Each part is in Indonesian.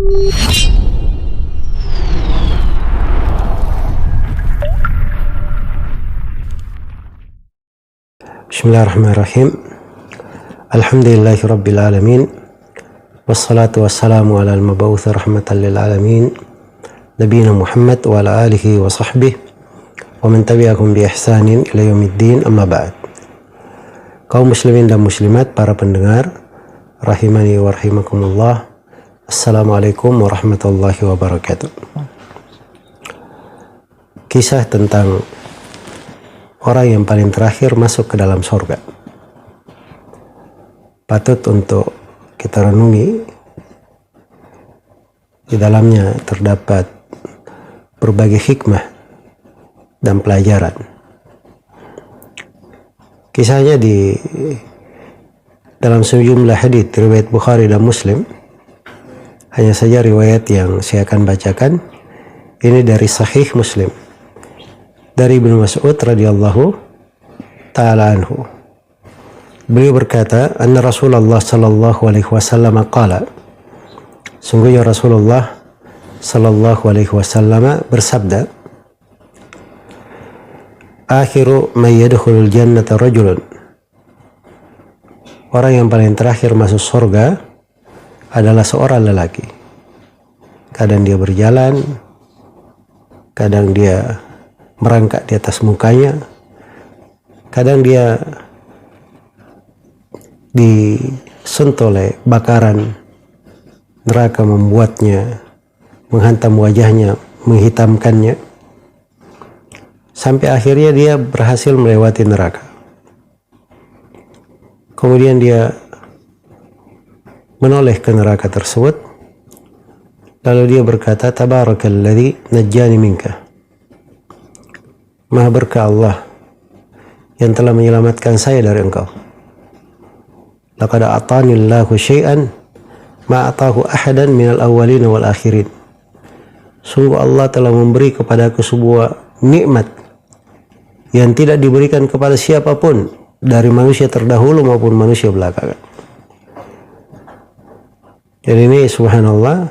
Bismillahirrahmanirrahim. Alhamdulillahi rabbil alamin. Wassalatu wassalamu ala al-mab'uts rahmatan lil alamin. Nabiyina Muhammad wa ala alihi wa sahbihi wa man tabi'ahum bi ihsanin ila yaumiddin, amma ba'd. Kaum muslimin dan muslimat, para pendengar rahimani wa rahimakumullah. Assalamualaikum warahmatullahi wabarakatuh. Kisah tentang orang yang paling terakhir masuk ke dalam surga patut untuk kita renungi. Di dalamnya terdapat berbagai hikmah dan pelajaran. Kisahnya di dalam sejumlah hadits riwayat Bukhari dan Muslim. Hanya saja riwayat yang saya akan bacakan ini dari Sahih Muslim, dari Ibnu Mas'ud radhiyallahu ta'ala anhu. Beliau berkata, anna Rasulullah sallallahu alaihi wasallam qala, sungguhnya Rasulullah sallallahu alaihi wasallam bersabda, akhiru may yadkhulul jannata rajulun, orang yang paling terakhir masuk surga adalah seorang lelaki. Kadang dia berjalan, kadang dia merangkak di atas mukanya, kadang dia disentuh oleh bakaran neraka membuatnya menghantam wajahnya, menghitamkannya, sampai akhirnya dia berhasil melewati neraka. Kemudian dia menoleh ke neraka tersebut, lalu dia berkata, tabarakalladzi najjani minka, maha berkah Allah yang telah menyelamatkan saya dari engkau. Laqad a'tani Allahu syai'an ma atahu ahadan minal awwalin wal akhirin. Sungguh Allah telah memberi kepadaku sebuah nikmat yang tidak diberikan kepada siapapun dari manusia terdahulu maupun manusia belakangan. Dan ini subhanallah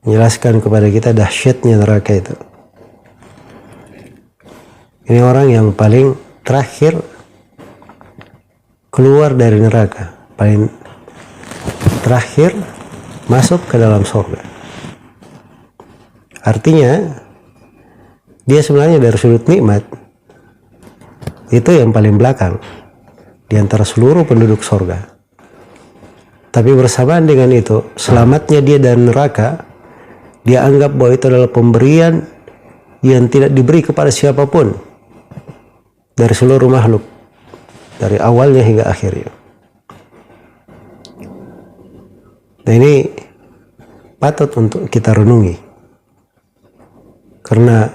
menjelaskan kepada kita dahsyatnya neraka itu. Ini orang yang paling terakhir keluar dari neraka, paling terakhir masuk ke dalam surga. Artinya dia sebenarnya dari sudut nikmat itu yang paling belakang di antara seluruh penduduk surga. Tapi bersamaan dengan itu, selamatnya dia dari neraka, dia anggap bahwa itu adalah pemberian yang tidak diberi kepada siapapun dari seluruh makhluk, dari awalnya hingga akhirnya. Nah, ini patut untuk kita renungi, karena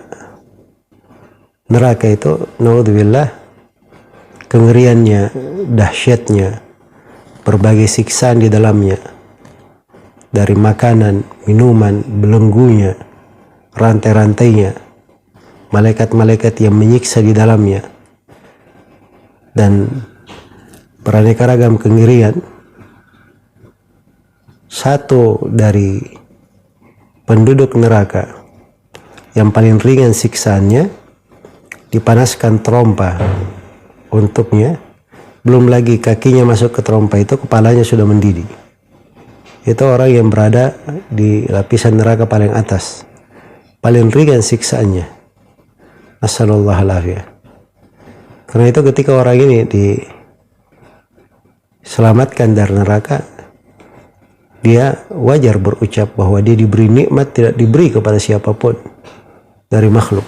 neraka itu, naudzubillah, kengeriannya, dahsyatnya, berbagai siksaan di dalamnya, dari makanan, minuman, belenggunya, rantai-rantainya, malaikat-malaikat yang menyiksa di dalamnya, dan beraneka ragam kengerian. Satu dari penduduk neraka yang paling ringan siksaannya, dipanaskan trompa untuknya. Belum lagi kakinya masuk ke trompa itu, kepalanya sudah mendidih. Itu orang yang berada di lapisan neraka paling atas, paling ringan siksaannya. Nasallallahu alaihi. Karena itu ketika orang ini diselamatkan dari neraka, dia wajar berucap bahwa dia diberi nikmat tidak diberi kepada siapapun dari makhluk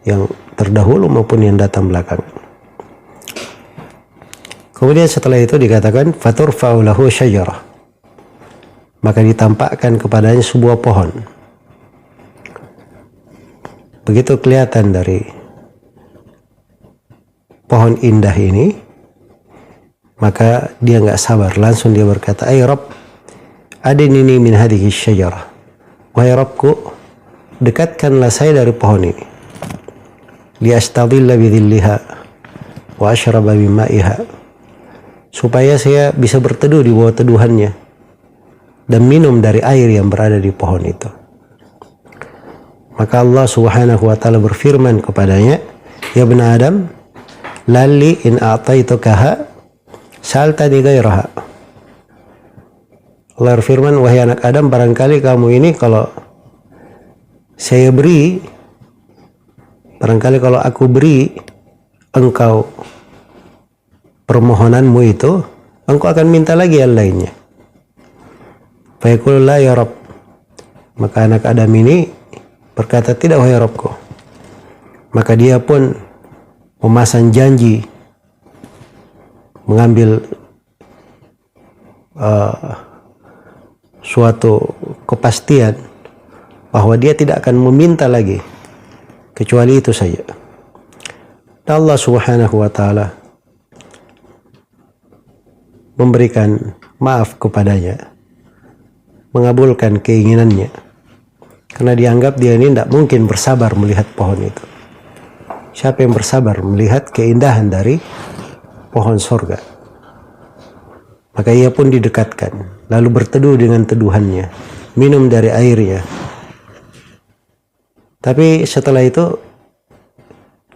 yang terdahulu maupun yang datang belakang. Kemudian setelah itu dikatakan faturfa'u lahu syajarah, maka ditampakkan kepadanya sebuah pohon. Begitu kelihatan dari pohon indah ini, maka dia nggak sabar, langsung dia berkata, ay Rabb, adinini min hadhihi syajarah, wahai Rabbku, dekatkanlah saya dari pohon ini, liastadilla bidhilliha wa ashraba bima'iha, supaya saya bisa berteduh di bawah teduhannya dan minum dari air yang berada di pohon itu. Maka Allah Subhanahu wa taala berfirman kepadanya, "Ya ibn Adam, lalli in a'taitukaha saltani ghairaha." Allah berfirman, "Wahai anak Adam, barangkali kamu ini kalau saya beri, barangkali kalau aku beri engkau permohonanmu itu, engkau akan minta lagi yang lainnya." Fa yaqulu la ya Rabb. Maka anak Adam ini berkata, "Tidak wahai Rabbku." Maka dia pun memasang janji, mengambil suatu kepastian bahwa dia tidak akan meminta lagi kecuali itu saja. Dan Allah Subhanahu wa taala memberikan maaf kepadanya, mengabulkan keinginannya, karena dianggap dia ini tidak mungkin bersabar melihat pohon itu. Siapa yang bersabar melihat keindahan dari pohon sorga? Maka ia pun didekatkan, lalu berteduh dengan teduhannya, minum dari airnya. Tapi setelah itu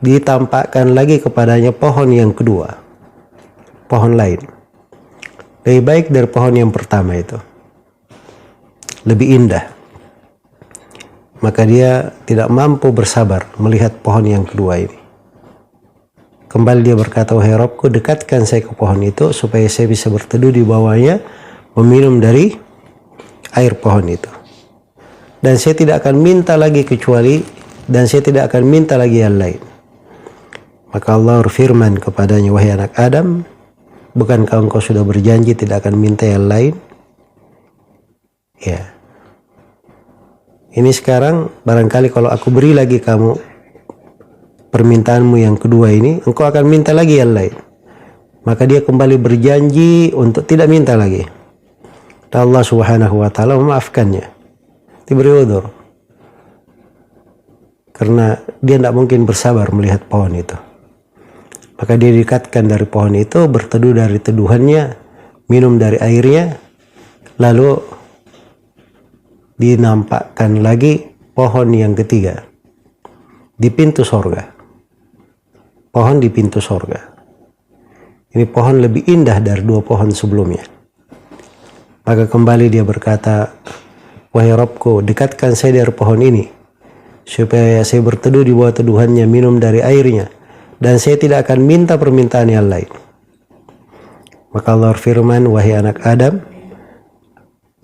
ditampakkan lagi kepadanya pohon yang kedua, pohon lain, lebih baik dari pohon yang pertama itu, lebih indah. Maka dia tidak mampu bersabar melihat pohon yang kedua ini. Kembali dia berkata, "Wahai Rabbku, dekatkan saya ke pohon itu supaya saya bisa berteduh di bawahnya, meminum dari air pohon itu. Dan saya tidak akan minta lagi yang lain." Maka Allah berfirman kepadanya, "Wahai anak Adam, bukankah engkau sudah berjanji tidak akan minta yang lain? Ya. Ini sekarang barangkali kalau aku beri lagi kamu permintaanmu yang kedua ini, engkau akan minta lagi yang lain." Maka dia kembali berjanji untuk tidak minta lagi. Dan Allah Subhanahu wa taala memaafkannya, diberi udzur, karena dia tidak mungkin bersabar melihat pohon itu. Maka dia didekatkan dari pohon itu, berteduh dari teduhannya, minum dari airnya, lalu dinampakkan lagi pohon yang ketiga di pintu sorga. Pohon di pintu sorga. Ini pohon lebih indah dari dua pohon sebelumnya. Maka kembali dia berkata, "Wahai Rabbku, dekatkan saya dari pohon ini supaya saya berteduh di bawah teduhannya, minum dari airnya, dan saya tidak akan minta permintaan yang lain." Maka Allah firman, "Wahai anak Adam,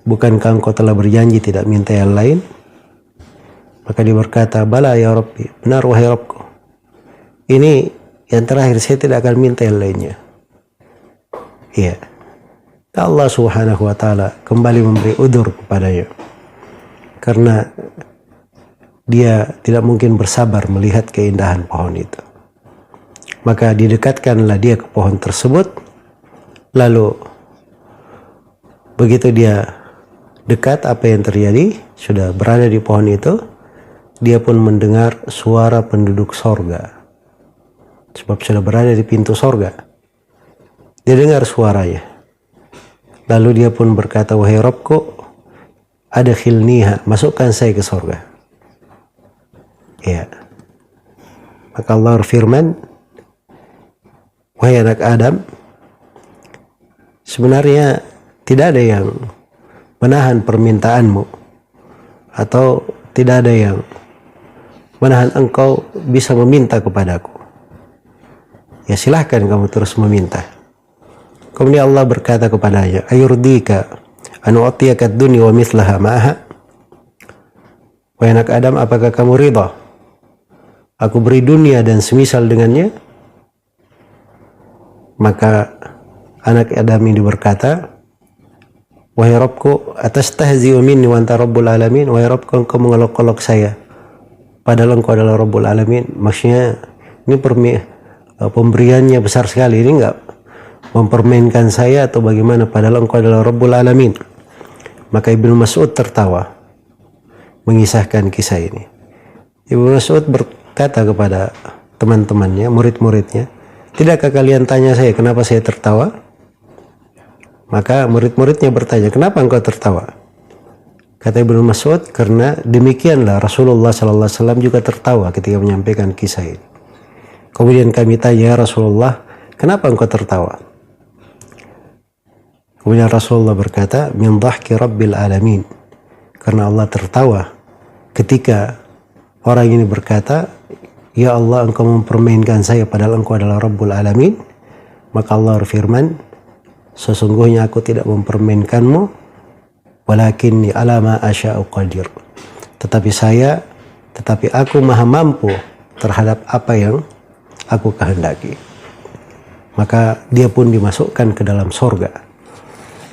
bukankah engkau telah berjanji tidak minta yang lain?" Maka dia berkata, "Bala ya Rabbi, benar wahai Rabbku. Ini yang terakhir, saya tidak akan minta yang lainnya." Iya. Allah Subhanahu wa taala kembali memberi udzur kepadanya, karena dia tidak mungkin bersabar melihat keindahan pohon itu. Maka didekatkanlah dia ke pohon tersebut, lalu begitu dia dekat, apa yang terjadi? Sudah berada di pohon itu, dia pun mendengar suara penduduk sorga. Sebab sudah berada di pintu sorga, dia dengar suaranya. Lalu dia pun berkata, "Wahai Rabbku, adkhilniha, masukkan saya ke sorga." Ya. Maka Allah berfirman, "Wahai anak Adam, sebenarnya tidak ada yang menahan permintaanmu, atau tidak ada yang menahan engkau bisa meminta kepadaku. Ya silahkan kamu terus meminta." Kemudian Allah berkata kepadanya, "Ayurdika an u'tiyaka ad-dunya wa mithlaha ma'aha?" Wahai anak Adam, apakah kamu ridha aku beri dunia dan semisal dengannya? Maka anak Adam ini berkata, "Wahai Rabbku, atastahzi'u minni wa anta Rabbul Alamin?" Wahai Rabbku, engkau mengelok-olok saya padahal engkau adalah Rabbul Alamin. Maksudnya ini pemberiannya besar sekali, ini enggak mempermainkan saya atau bagaimana, padahal engkau adalah Rabbul Alamin. Maka Ibnu Mas'ud tertawa mengisahkan kisah ini. Ibnu Mas'ud berkata kepada teman-temannya, murid-muridnya, "Tidakkah kalian tanya saya kenapa saya tertawa?" Maka murid-muridnya bertanya, kenapa engkau tertawa? Kata Ibnu Mas'ud, karena demikianlah Rasulullah sallallahu alaihi wasallam juga tertawa ketika menyampaikan kisah ini. Kemudian kami tanya, ya Rasulullah, kenapa engkau tertawa? Kemudian Rasulullah berkata, min dhahki rabbil alamin. Karena Allah tertawa ketika orang ini berkata, ya Allah, engkau mempermainkan saya padahal engkau adalah Rabbul Alamin. Maka Allah berfirman, sesungguhnya aku tidak mempermainkanmu, walakinni ala ma asya'u qadir. Tetapi aku maha mampu terhadap apa yang aku kehendaki. Maka dia pun dimasukkan ke dalam sorga.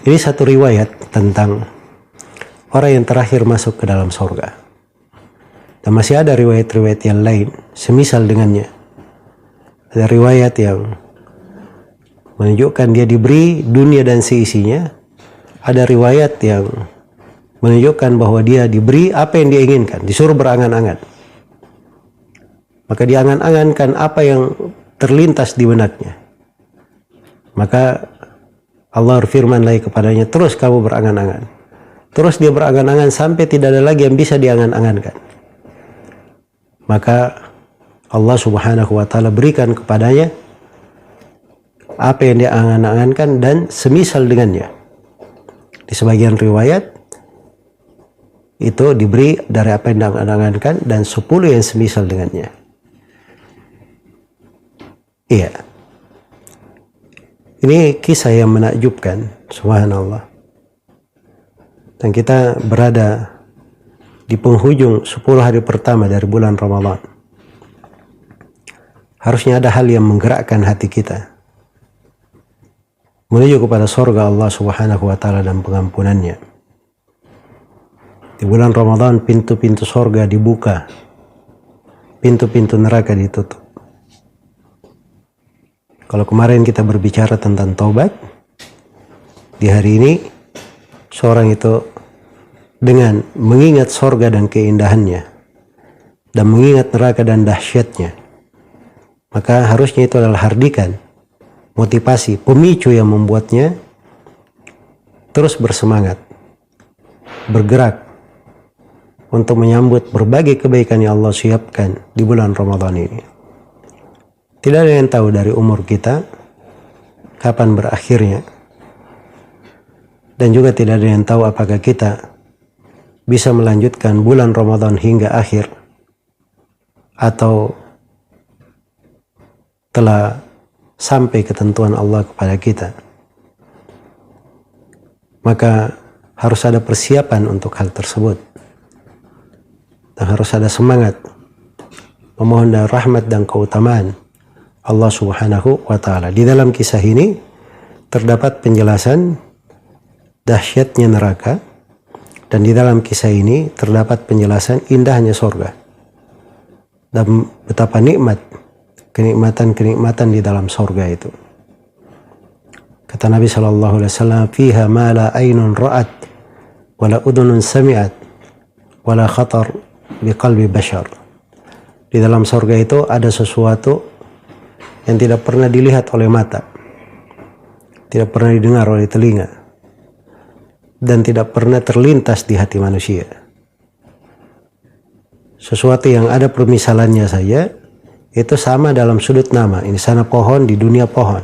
Ini satu riwayat tentang orang yang terakhir masuk ke dalam sorga. Dan masih ada riwayat-riwayat yang lain semisal dengannya. Ada riwayat yang menunjukkan dia diberi dunia dan seisinya. Ada riwayat yang menunjukkan bahwa dia diberi apa yang dia inginkan, disuruh berangan-angan. Maka diangan-angankan apa yang terlintas di benaknya. Maka Allah berfirman lagi kepadanya, terus kamu berangan-angan. Terus dia berangan-angan sampai tidak ada lagi yang bisa diangan-angankan. Maka Allah subhanahu wa ta'ala berikan kepadanya apa yang dia angan-angankan dan semisal dengannya. Di sebagian riwayat itu diberi dari apa yang dia angan-angankan dan 10 yang semisal dengannya. Iya. Ini kisah yang menakjubkan, subhanallah. Dan kita berada di penghujung 10 hari pertama dari bulan Ramadan. Harusnya ada hal yang menggerakkan hati kita menuju kepada surga Allah subhanahu wa ta'ala dan pengampunannya. Di bulan Ramadan pintu-pintu surga dibuka, pintu-pintu neraka ditutup. Kalau kemarin kita berbicara tentang taubat, di hari ini seorang itu dengan mengingat surga dan keindahannya dan mengingat neraka dan dahsyatnya, maka harusnya itu adalah hardikan, motivasi, pemicu yang membuatnya terus bersemangat, bergerak untuk menyambut berbagai kebaikan yang Allah siapkan di bulan Ramadan ini. Tidak ada yang tahu dari umur kita kapan berakhirnya, dan juga tidak ada yang tahu apakah kita bisa melanjutkan bulan Ramadan hingga akhir atau telah sampai ketentuan Allah kepada kita. Maka harus ada persiapan untuk hal tersebut, dan harus ada semangat memohon dan rahmat dan keutamaan Allah subhanahu wa ta'ala. Di dalam kisah ini terdapat penjelasan dahsyatnya neraka, dan di dalam kisah ini terdapat penjelasan indahnya surga dan betapa nikmat kenikmatan-kenikmatan di dalam surga itu. Kata Nabi sallallahu alaihi wasallam, fiha ma la ainun ra'at wa la udhunun sami'at wa la khatar bi qalbi bashar. Di dalam surga itu ada sesuatu yang tidak pernah dilihat oleh mata, tidak pernah didengar oleh telinga, dan tidak pernah terlintas di hati manusia. Sesuatu yang ada permisalannya saja, itu sama dalam sudut nama. Ini sana pohon, di dunia pohon.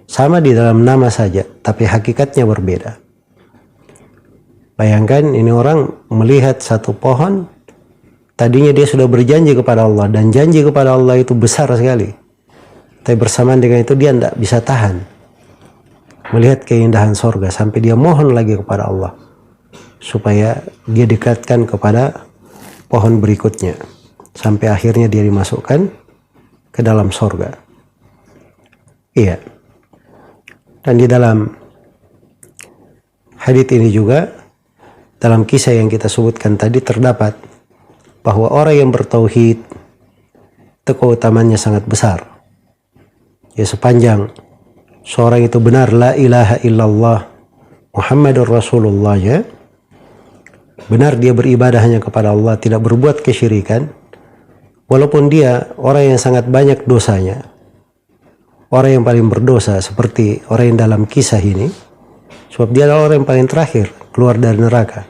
Sama di dalam nama saja, tapi hakikatnya berbeda. Bayangkan ini orang melihat satu pohon, tadinya dia sudah berjanji kepada Allah, dan janji kepada Allah itu besar sekali. Tapi bersamaan dengan itu dia tidak bisa tahan melihat keindahan surga, sampai dia mohon lagi kepada Allah supaya dia dekatkan kepada pohon berikutnya, sampai akhirnya dia dimasukkan ke dalam surga. Iya. Dan di dalam hadits ini juga, dalam kisah yang kita sebutkan tadi, terdapat bahwa orang yang bertauhid itu keutamanya sangat besar. Ya, sepanjang seorang itu benar la ilaha illallah Muhammadur Rasulullah, ya, benar dia beribadah hanya kepada Allah, tidak berbuat kesyirikan, walaupun dia orang yang sangat banyak dosanya, orang yang paling berdosa seperti orang yang dalam kisah ini, Sebab dia adalah orang yang paling terakhir keluar dari neraka.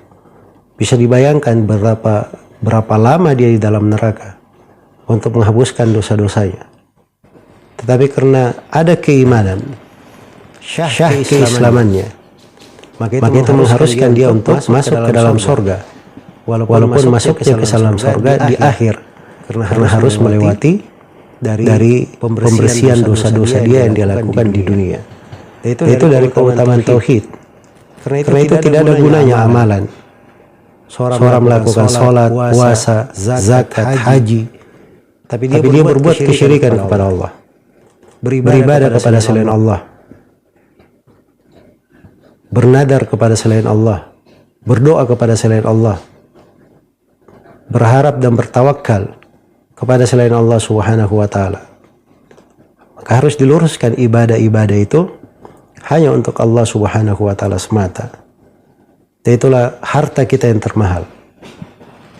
Bisa dibayangkan berapa lama dia di dalam neraka untuk menghapuskan dosa-dosanya. Tetapi karena ada keimanan, syah keislamannya, maka itu mengharuskan dia untuk masuk ke dalam sorga. Walaupun masuknya ke dalam sorga di akhir, karena harus melewati dari pembersihan dosa-dosa dia yang dia lakukan di dunia. Itu dari keutamaan tauhid. Karena itu tidak ada gunanya amalan. Seorang melakukan sholat, puasa, zakat, haji, tapi dia berbuat kesyirikan kepada Allah, beribadah kepada selain Allah, bernadar kepada selain Allah, berdoa kepada selain Allah, berharap dan bertawakal kepada selain Allah Subhanahu wa Ta'ala. Maka harus diluruskan ibadah-ibadah itu hanya untuk Allah Subhanahu wa Ta'ala semata. Dan itulah harta kita yang termahal.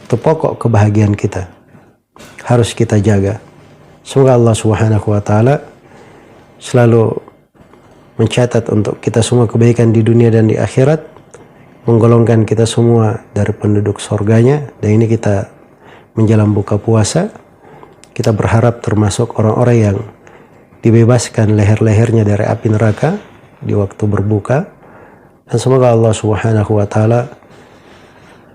Itu pokok kebahagiaan kita. Harus kita jaga. Semoga Allah Subhanahu wa Ta'ala selalu mencatat untuk kita semua kebaikan di dunia dan di akhirat, menggolongkan kita semua dari penduduk surganya. Dan ini kita menjelang buka puasa, kita berharap termasuk orang-orang yang dibebaskan leher-lehernya dari api neraka di waktu berbuka. Dan semoga Allah Subhanahu wa Ta'ala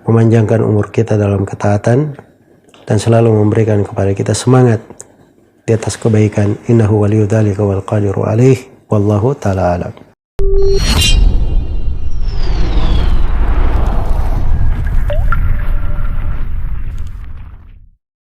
memanjangkan umur kita dalam ketaatan dan selalu memberikan kepada kita semangat di atas kebaikan. Innahu waliyudzalika wal qadiru alaih, wallahu ta'ala alam.